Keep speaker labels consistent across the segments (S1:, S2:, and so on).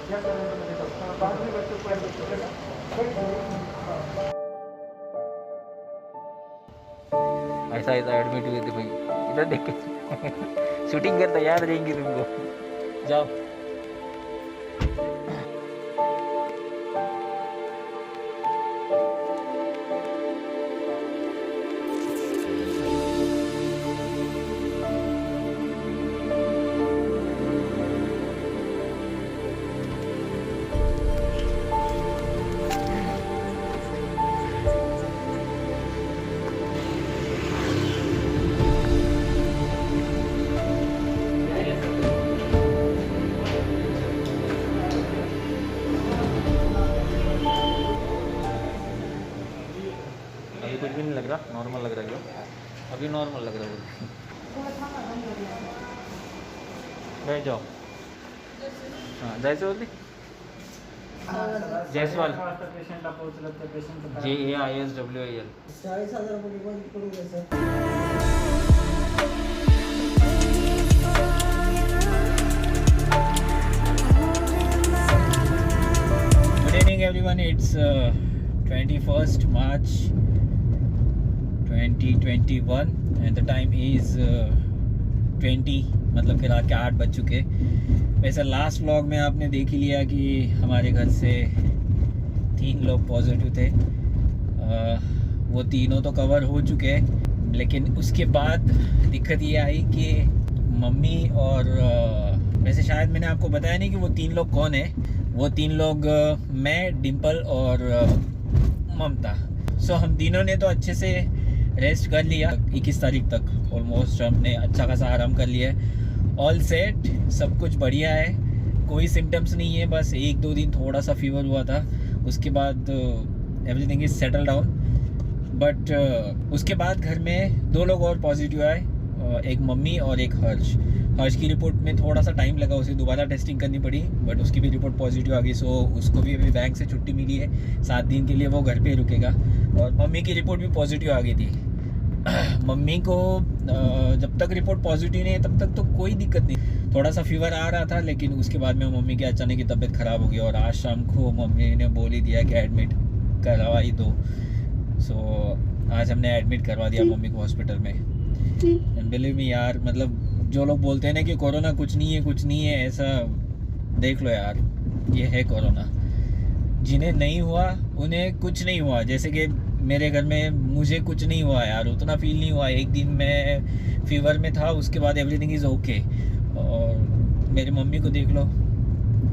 S1: ऐसा ऐसा एडमिट हुए थे भाई, इधर देख के शूटिंग कर तैयार रहेंगे तुमको, जाओ। अभी कुछ भी नहीं लग रहा, नॉर्मल लग रहा है, अभी नॉर्मल लग रहा है। बैठ जाओ। हाँ जैसे बोलती जयसवाल JAISWAL
S2: 40,000 रुपये करून द्या sir.
S1: Good evening everyone, it's 21st March 2021 and the time is 20, मतलब कि रात के 8 बज चुके। वैसे लास्ट व्लॉग में आपने देख ही लिया कि हमारे घर से 3 लोग पॉजिटिव थे। वो तीनों तो कवर हो चुके, लेकिन उसके बाद दिक्कत ये आई कि मम्मी और वैसे शायद मैंने आपको बताया नहीं कि वो 3 लोग कौन है। वो 3 लोग मैं, डिम्पल और ममता। सो हम तीनों ने तो अच्छे से रेस्ट कर लिया 21 तारीख तक। ऑलमोस्ट हमने अच्छा खासा आराम कर लिया है। ऑल सेट, सब कुछ बढ़िया है, कोई सिम्टम्स नहीं है। बस 1-2 दिन थोड़ा सा फीवर हुआ था, उसके बाद everything is settle down. But उसके बाद घर में 2 लोग और पॉजिटिव आए, एक मम्मी और एक हर्ष की रिपोर्ट में थोड़ा सा टाइम लगा, उसे दोबारा टेस्टिंग करनी पड़ी, बट उसकी भी रिपोर्ट पॉजिटिव आ गई। सो उसको भी अभी बैंक से छुट्टी मिली है, 7 दिन के लिए वो घर पे ही रुकेगा। और मम्मी की रिपोर्ट भी पॉजिटिव आ गई थी। मम्मी को जब तक रिपोर्ट पॉजिटिव नहीं है तब तक तो कोई दिक्कत नहीं, थोड़ा सा फीवर आ रहा था, लेकिन उसके बाद में मम्मी की अचानक की तबीयत ख़राब हो गई और आज शाम को मम्मी ने बोल ही दिया कि एडमिट करवा ही दो। सो आज हमने एडमिट करवा दिया मम्मी को हॉस्पिटल में। एंड बिलीव मी यार, मतलब जो लोग बोलते हैं ना कि कोरोना कुछ नहीं है, ऐसा देख लो यार, ये है कोरोना। जिन्हें नहीं हुआ उन्हें कुछ नहीं हुआ। जैसे कि मेरे घर में मुझे कुछ नहीं हुआ यार, उतना फील नहीं हुआ। एक दिन मैं फीवर में था, उसके बाद एवरीथिंग इज़ ओके। और मेरी मम्मी को देख लो,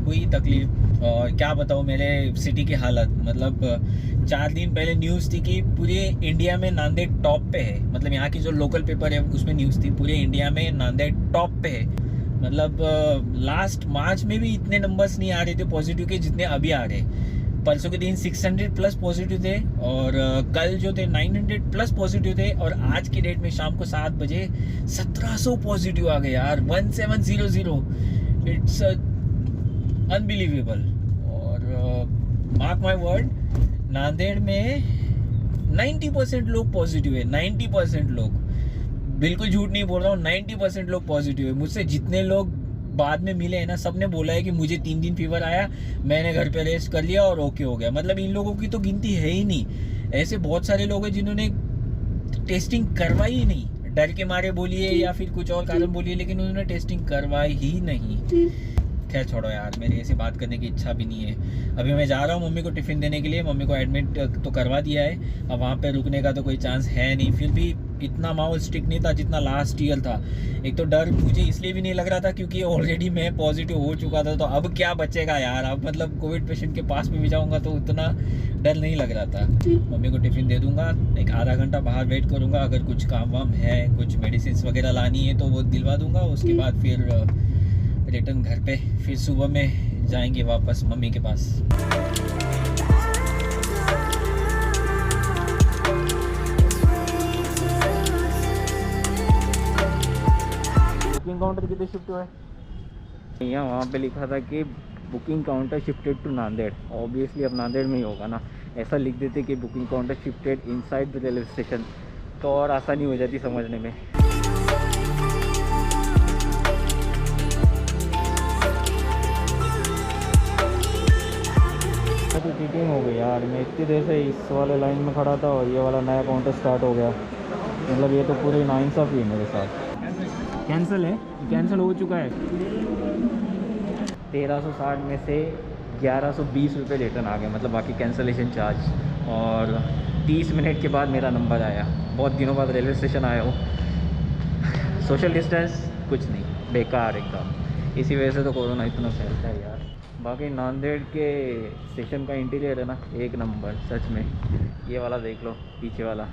S1: हुई तकलीफ। और क्या बताऊँ मेरे सिटी की हालत, मतलब 4 दिन पहले न्यूज़ थी कि पूरे इंडिया में नांदेड़ टॉप पे है। मतलब यहाँ की जो लोकल पेपर है उसमें न्यूज़ थी पूरे इंडिया में नांदेड़ टॉप पे है। मतलब लास्ट मार्च में भी इतने नंबर्स नहीं आ रहे थे पॉजिटिव के जितने अभी आ रहे। परसों के दिन 600 प्लस पॉजिटिव थे और कल जो थे 900 प्लस पॉजिटिव थे। और आज की डेट में शाम को 7 बजे 1700 पॉजिटिव आ गए यार, 1700। It's unbelievable. और मार्क माय वर्ड, नांदेड़ में 90% लोग पॉजिटिव है। 90% लोग, बिल्कुल झूठ नहीं बोल रहा हूँ, 90% लोग पॉजिटिव है। मुझसे जितने लोग बाद में मिले हैं ना, सब ने बोला है कि मुझे 3 दिन फीवर आया, मैंने घर पे रेस्ट कर लिया और ओके हो गया। मतलब इन लोगों की तो गिनती है ही नहीं। ऐसे बहुत सारे लोग हैं जिन्होंने टेस्टिंग करवाई ही नहीं, डर के मारे बोलिए या फिर कुछ और कारण बोलिए, लेकिन उन्होंने टेस्टिंग करवाई ही नहीं। खैर छोड़ो यार, मेरी ऐसी बात करने की इच्छा भी नहीं है। अभी मैं जा रहा हूँ मम्मी को टिफ़िन देने के लिए। मम्मी को एडमिट तो करवा दिया है, अब वहाँ पे रुकने का तो कोई चांस है नहीं। फिर भी इतना माहौल स्ट्रिक्ट नहीं था जितना लास्ट ईयर था। एक तो डर मुझे इसलिए भी नहीं लग रहा था क्योंकि ऑलरेडी मैं पॉजिटिव हो चुका था, तो अब क्या बचेगा यार। अब मतलब कोविड पेशेंट के पास में भी जाऊँगा तो उतना डर नहीं लग रहा था। मम्मी को टिफ़िन दे दूँगा, एक आधा घंटा बाहर वेट करूँगा, अगर कुछ काम वाम है, कुछ मेडिसिन वगैरह लानी है तो वो दिलवा दूँगा। उसके बाद फिर रिटर्न घर पे, फिर सुबह में जाएंगे वापस मम्मी के पास। बुकिंग काउंटर कितने शिफ्ट हुआ है? यहाँ वहाँ पे लिखा था कि booking counter shifted to Nanded. Obviously अब नांदेड़ में ही होगा ना। ऐसा लिख देते कि booking counter shifted inside the railway station, तो और आसानी हो जाती समझने में। बहुत ही चीटिंग हो गई यार। मैं इतनी देर से इस वाले लाइन में खड़ा था और ये वाला नया काउंटर स्टार्ट हो गया। मतलब ये तो पूरी नाइंसाफ़ी है मेरे साथ। कैंसिल है, कैंसिल हो चुका है। 1360 में से 1120 रुपये रिटर्न आ गए, मतलब बाकी कैंसलेशन चार्ज। और 30 मिनट के बाद मेरा नंबर आया। बहुत दिनों बाद रेलवे स्टेशन आया हूँ। सोशल डिस्टेंस कुछ नहीं, बेकार एकदम। इसी वजह से तो कोरोना इतना फैलता है यार। बाकी नांदेड़ के स्टेशन का इंटीरियर है ना, एक नंबर सच में। ये वाला देख लो, पीछे वाला।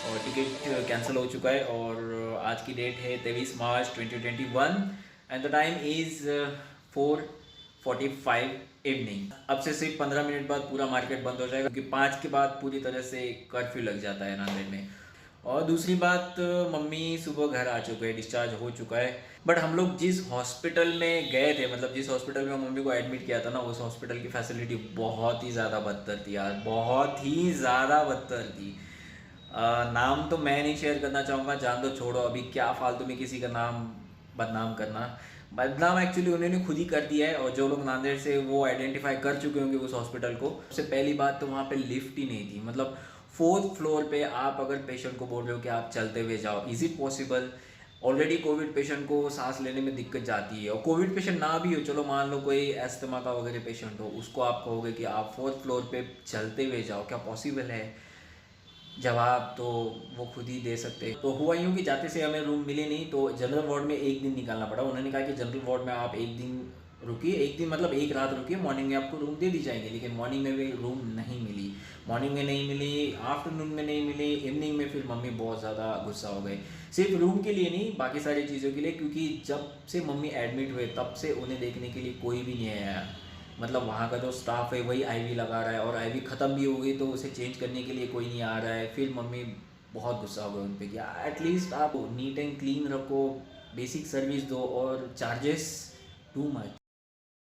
S1: और टिकट कैंसिल हो चुका है और आज की डेट है 23 मार्च 2021 and the time is 4:45 evening. अब से सिर्फ 15 मिनट बाद पूरा मार्केट बंद हो जाएगा क्योंकि 5 के बाद पूरी तरह से कर्फ्यू लग जाता है नांदेड़ में। और दूसरी बात, मम्मी सुबह घर आ चुके हैं, डिस्चार्ज हो चुका है। बट हम लोग जिस हॉस्पिटल में गए थे, मतलब जिस हॉस्पिटल में मम्मी को एडमिट किया था ना, उस हॉस्पिटल की फैसिलिटी बहुत ही ज़्यादा बदतर थी यार, बहुत ही ज़्यादा बदतर थी। नाम तो मैं नहीं शेयर करना चाहूँगा, जान दो, छोड़ो, अभी क्या फालतू में किसी का नाम बदनाम करना। बदनाम एक्चुअली उन्होंने खुद ही कर दिया है। और जो लोग नांदेड़ से वो आइडेंटिफाई कर चुके होंगे उस हॉस्पिटल को। सबसे पहली बात तो वहाँ पे लिफ्ट ही नहीं थी। मतलब 4th फ्लोर पे आप अगर पेशेंट को बोल रहे हो कि आप चलते हुए जाओ, is it possible? Already Covid patient को सांस लेने में दिक्कत जाती है, और कोविड पेशेंट ना भी हो, चलो मान लो कोई एस्थमा का वगैरह पेशेंट हो, उसको आप कहोगे कि आप 4th फ्लोर पे चलते हुए जाओ, क्या पॉसिबल है? जवाब तो वो खुद ही दे सकते। तो हुआ यूँ कि जाते से हमें रूम मिले नहीं, तो जनरल वार्ड में एक दिन निकालना पड़ा। उन्होंने कहा कि जनरल वार्ड में आप एक दिन रुकिए, एक दिन मतलब एक रात रुकिए, मॉर्निंग में आपको रूम दे दी जाएगी। लेकिन मॉर्निंग में भी रूम नहीं मिली, मॉर्निंग में नहीं मिली, आफ्टरनून में नहीं मिली, इवनिंग में फिर मम्मी बहुत ज़्यादा गुस्सा हो गई। सिर्फ रूम के लिए नहीं, बाकी सारी चीज़ों के लिए, क्योंकि जब से मम्मी एडमिट हुए तब से उन्हें देखने के लिए कोई भी नहीं आया। मतलब वहाँ का जो स्टाफ है वही आईवी लगा रहा है, और आईवी ख़त्म भी हो गई तो उसे चेंज करने के लिए कोई नहीं आ रहा है। फिर मम्मी बहुत गुस्सा हो गई उन पर कि एटलीस्ट आप नीट एंड क्लीन रखो, बेसिक सर्विस दो, और चार्जेस टू मच।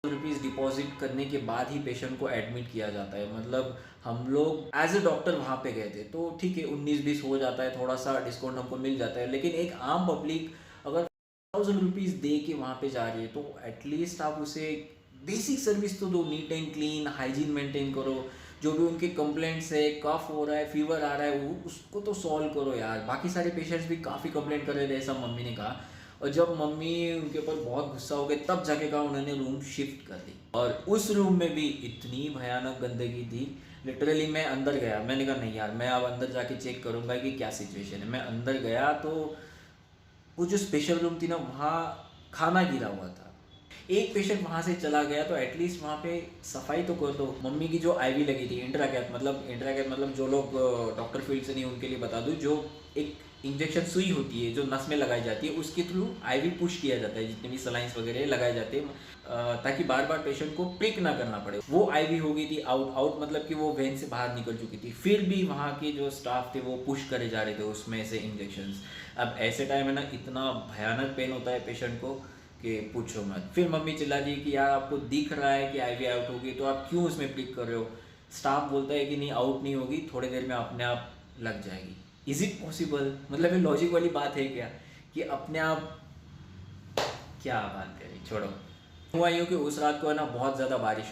S1: ₹100 डिपॉजिट करने के बाद ही पेशेंट को एडमिट किया जाता है। मतलब हम लोग एज ए डॉक्टर वहाँ पे गए थे तो ठीक है, 19-20 हो जाता है, थोड़ा सा डिस्काउंट हमको मिल जाता है। लेकिन एक आम पब्लिक अगर ₹1000 दे के वहाँ पे जा रही है तो एटलीस्ट आप उसे बेसिक सर्विस तो दो, neat and clean, hygiene maintain करो। जो भी उनके कंप्लेंट्स है, कफ हो रहा है, फीवर आ रहा है, वो उसको तो सॉल्व करो यार। बाकी सारे पेशेंट्स भी काफ़ी कंप्लेंट कर रहे थे, ऐसा मम्मी ने कहा। और जब मम्मी उनके ऊपर बहुत गुस्सा हो गए तब जाके कहा उन्होंने रूम शिफ्ट कर दी। और उस रूम में भी इतनी भयानक गंदगी थी, लिटरली मैं अंदर गया, मैंने कहा नहीं यार, मैं अब अंदर जाके चेक करूँगा कि क्या सिचुएशन है। मैं अंदर गया तो वो जो स्पेशल रूम थी ना, वहाँ खाना गिरा हुआ था। एक पेशेंट वहाँ से चला गया तो एटलीस्ट वहाँ पे सफाई तो कर दो। मम्मी की जो आईवी लगी थी, इंट्राकैथ मतलब जो लोग डॉक्टर फील्ड से नहीं उनके लिए बता दूँ, जो एक इंजेक्शन सुई होती है जो नस में लगाई जाती है, उसके थ्रू आईवी पुश किया जाता है, जितने भी सलाइंस वगैरह लगाए जाते हैं, ताकि बार बार पेशेंट को प्रिक ना करना पड़े। वो आईवी हो गई थी आउट मतलब कि वो वेन से बाहर निकल चुकी थी। फिर भी वहाँ के जो स्टाफ थे वो पुश करे जा रहे थे उसमें से इंजेक्शंस। अब ऐसे टाइम है ना, इतना भयानक पेन होता है पेशेंट को कि पूछो मत। फिर मम्मी चिल्ला दी कि यार आपको दिख रहा है कि आईवी आउट होगी तो आप क्यों उसमें प्रिक कर रहे हो? स्टाफ बोलता है कि नहीं, आउट नहीं होगी, थोड़ी देर में अपने आप लग जाएगी। Is it possible? मतलब ये लॉजिक वाली बात है क्या कि अपने आप? क्या बात करें, छोड़ो। हुआ यूँ कि उस रात को है ना बहुत ज़्यादा बारिश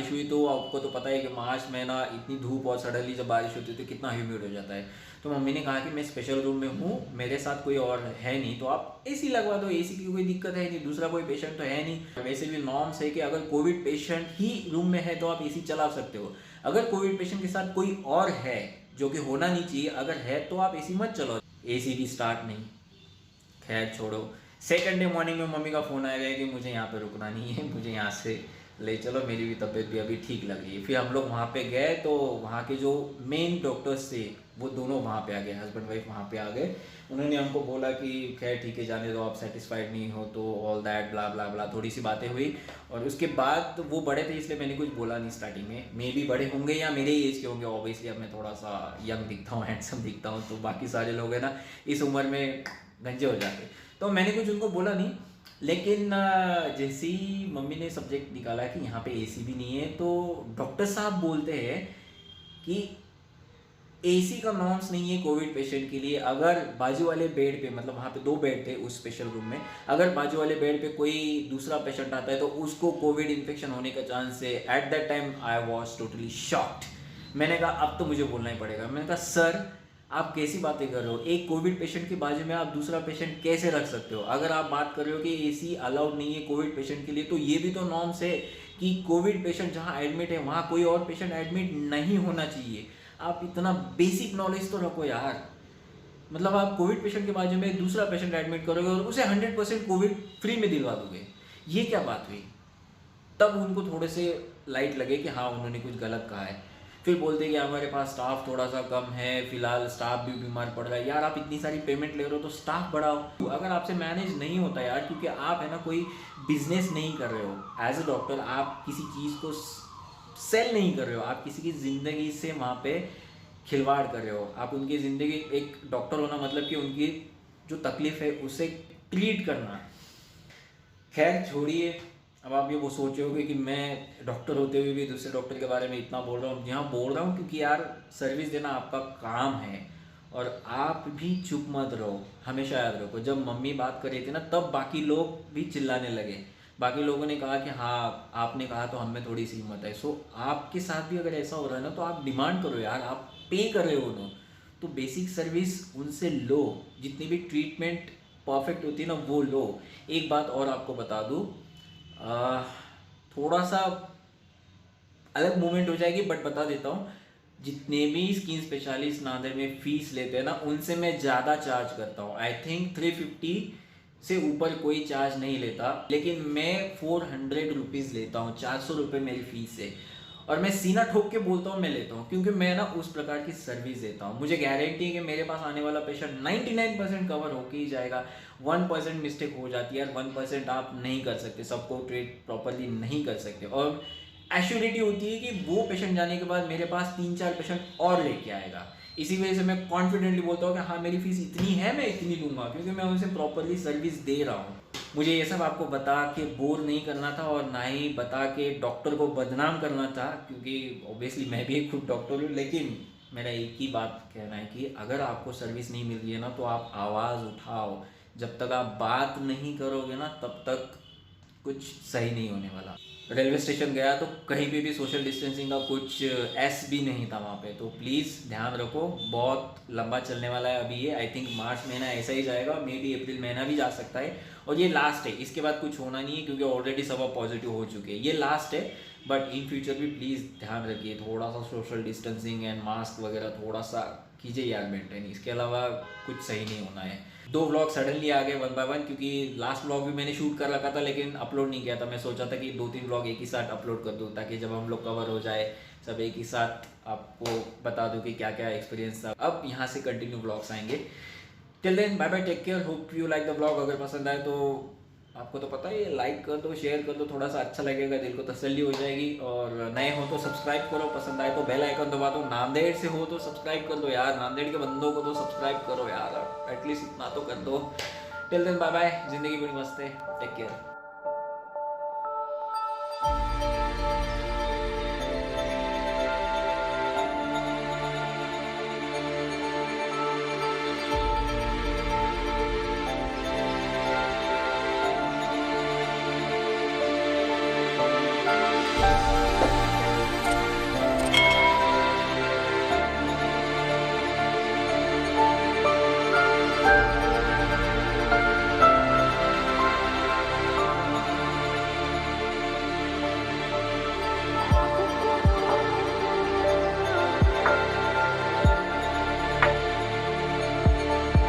S1: हुई तो आपको तो पता है कि मार्च महीना, इतनी धूप और सडनली जब बारिश होती है तो कितना ह्यूमिड हो जाता है। तो मम्मी ने कहा कि मैं स्पेशल रूम में हूँ, मेरे साथ कोई और है नहीं, तो आप एसी लगवा दो, एसी की कोई दिक्कत है नहीं, दूसरा कोई पेशेंट तो है नहीं। वैसे भी नॉर्म्स है कि अगर कोविड पेशेंट ही रूम में है तो आप एसी चला सकते हो। अगर कोविड पेशेंट के साथ कोई और है, जो कि होना नहीं चाहिए, अगर है तो आप एसी मत चलाओ। एसी भी स्टार्ट नहीं। खैर छोड़ो। सेकंड डे मॉर्निंग में मम्मी का फ़ोन आएगा कि मुझे यहाँ पे रुकना नहीं है, मुझे यहाँ से ले चलो, मेरी भी तबीयत भी अभी ठीक लग रही है। फिर हम लोग वहाँ पे गए तो वहाँ के जो मेन डॉक्टर्स थे वो दोनों वहाँ पे आ गए, हस्बैंड वाइफ वहाँ पे आ गए। उन्होंने हमको बोला कि खैर ठीक है, जाने दो, आप सेटिस्फाइड नहीं हो तो ऑल दैट ब्ला ब्ला ब्ला, थोड़ी सी बातें हुई। और उसके बाद तो वो बड़े थे इसलिए मैंने कुछ बोला नहीं स्टार्टिंग में। मे भी बड़े होंगे या मेरे ही एज के होंगे, ऑब्वियसली अब मैं थोड़ा सा यंग दिखता हूँ, हैंडसम दिखता हूँ, तो बाकी सारे लोग हैं ना इस उम्र में गंजे हो जाते, तो मैंने कुछ उनको बोला नहीं। लेकिन जैसे ही मम्मी ने सब्जेक्ट निकाला कि यहाँ पे एसी भी नहीं है, तो डॉक्टर साहब बोलते हैं कि एसी का नॉर्म्स नहीं है कोविड पेशेंट के लिए। अगर बाजू वाले बेड पे, मतलब वहाँ पे 2 बेड थे उस स्पेशल रूम में, अगर बाजू वाले बेड पे कोई दूसरा पेशेंट आता है तो उसको कोविड इन्फेक्शन होने का चांस है। At that time I was totally shocked. मैंने कहा अब तो मुझे बोलना ही पड़ेगा। मैंने कहा सर आप कैसी बातें कर रहे हो, एक कोविड पेशेंट के बाजू में आप दूसरा पेशेंट कैसे रख सकते हो? अगर आप बात कर रहे हो कि एसी अलाउड नहीं है कोविड पेशेंट के लिए, तो ये भी तो नॉर्म्स है कि कोविड पेशेंट जहाँ एडमिट है वहाँ कोई और पेशेंट एडमिट नहीं होना चाहिए। आप इतना बेसिक नॉलेज तो रखो यार। मतलब आप कोविड पेशेंट के बाजू में दूसरा पेशेंट एडमिट करोगे और उसे 100% कोविड फ्री में दिलवा दोगे, ये क्या बात हुई? तब उनको थोड़े से लाइट लगे कि हाँ उन्होंने कुछ गलत कहा है। फिर बोलते कि हमारे पास स्टाफ थोड़ा सा कम है, फिलहाल स्टाफ भी बीमार पड़ रहा है। यार आप इतनी सारी पेमेंट ले रहे हो तो स्टाफ बढ़ाओ। अगर आपसे मैनेज नहीं होता यार, क्योंकि आप है ना कोई बिजनेस नहीं कर रहे हो एज ए डॉक्टर, आप किसी चीज़ को सेल नहीं कर रहे हो, आप किसी की ज़िंदगी से वहाँ पे खिलवाड़ कर रहे हो। आप उनकी ज़िंदगी, एक डॉक्टर होना मतलब कि उनकी जो तकलीफ़ है उसे ट्रीट करना। खैर छोड़िए, अब आप ये वो सोचोगे कि मैं डॉक्टर होते हुए भी दूसरे डॉक्टर के बारे में इतना बोल रहा हूँ। यहाँ बोल रहा हूँ क्योंकि यार सर्विस देना आपका काम है और आप भी चुप मत रहो। हमेशा याद रखो, जब मम्मी बात कर रही थी ना तब बाकी लोग भी चिल्लाने लगे। बाकी लोगों ने कहा कि हाँ आपने कहा तो हमें थोड़ी सी हिम्मत है। सो आपके साथ भी अगर ऐसा हो रहा है ना तो आप डिमांड करो यार, आप पे कर रहे हो उन्हों तो बेसिक सर्विस उनसे लो, जितनी भी ट्रीटमेंट परफेक्ट होती है ना वो लो। एक बात और आपको बता दूँ, थोड़ा सा अलग मूवमेंट हो जाएगी बट बता देता हूँ, जितने भी स्किन स्पेशलिस्ट नांदेड़ में फीस लेते हैं ना उनसे मैं ज़्यादा चार्ज करता हूँ। आई थिंक 350 से ऊपर कोई चार्ज नहीं लेता, लेकिन मैं 400 रुपीज़ लेता हूँ। 400 रुपये मेरी फीस है और मैं सीना ठोक के बोलता हूँ मैं लेता हूँ, क्योंकि मैं ना उस प्रकार की सर्विस देता हूँ। मुझे गारंटी है कि मेरे पास आने वाला पेशेंट 99% कवर होके ही जाएगा। 1% मिस्टेक हो जाती है यार, 1% आप नहीं कर सकते, सबको ट्रीट प्रॉपरली नहीं कर सकते। और एश्योरिटी होती है कि वो पेशेंट जाने के बाद मेरे पास 3-4 पेशेंट और लेके आएगा। इसी वजह से मैं कॉन्फिडेंटली बोलता हूँ कि हाँ मेरी फीस इतनी है, मैं इतनी लूँगा, क्योंकि मैं उनसे प्रॉपरली सर्विस दे रहा हूँ। मुझे ये सब आपको बता के बोर नहीं करना था और ना ही बता के डॉक्टर को बदनाम करना था, क्योंकि ऑब्वियसली मैं भी एक खुद डॉक्टर हूँ। लेकिन मेरा एक ही बात कहना है कि अगर आपको सर्विस नहीं मिल रही है ना तो आप आवाज़ उठाओ। जब तक आप बात नहीं करोगे ना तब तक कुछ सही नहीं होने वाला। रेलवे स्टेशन गया तो कहीं पे भी सोशल डिस्टेंसिंग का कुछ एस भी नहीं था वहाँ पे, तो प्लीज़ ध्यान रखो। बहुत लंबा चलने वाला है अभी ये, आई थिंक मार्च महीना ऐसा ही जाएगा, मे बी अप्रैल महीना भी जा सकता है और ये लास्ट है। इसके बाद कुछ होना नहीं है क्योंकि ऑलरेडी सब पॉजिटिव हो चुके हैं। ये लास्ट है बट इन फ्यूचर भी प्लीज़ ध्यान रखिए, थोड़ा सा सोशल डिस्टेंसिंग एंड मास्क वगैरह थोड़ा सा कीजिए यार मेंटेन। इसके अलावा कुछ सही नहीं होना है। 2 व्लॉग सडनली आ गए 1 बाय 1, क्योंकि लास्ट व्लॉग भी मैंने शूट कर रखा था लेकिन अपलोड नहीं किया था। मैं सोचा था कि 2-3 व्लॉग एक ही साथ अपलोड कर दूँ ताकि जब हम लोग कवर हो जाए सब एक ही साथ आपको बता दूँ कि क्या क्या एक्सपीरियंस था। अब यहाँ से कंटिन्यू व्लॉग्स आएंगे। Till then bye bye, take care, hope you like the vlog. अगर पसंद आए तो आपको तो पता है लाइक कर दो, शेयर कर दो, थोड़ा सा अच्छा लगेगा, दिल को तसल्ली हो जाएगी। और नए हो तो सब्सक्राइब करो, पसंद आए तो बेल आइकन दबा दो। नांदेड़ से हो तो सब्सक्राइब कर दो यार, नांदेड़ के बंदों को तो सब्सक्राइब करो यार, एटलीस्ट इतना तो कर दो। टिल देन बाय बाय, जिंदगी बड़ी मस्त है, टेक केयर।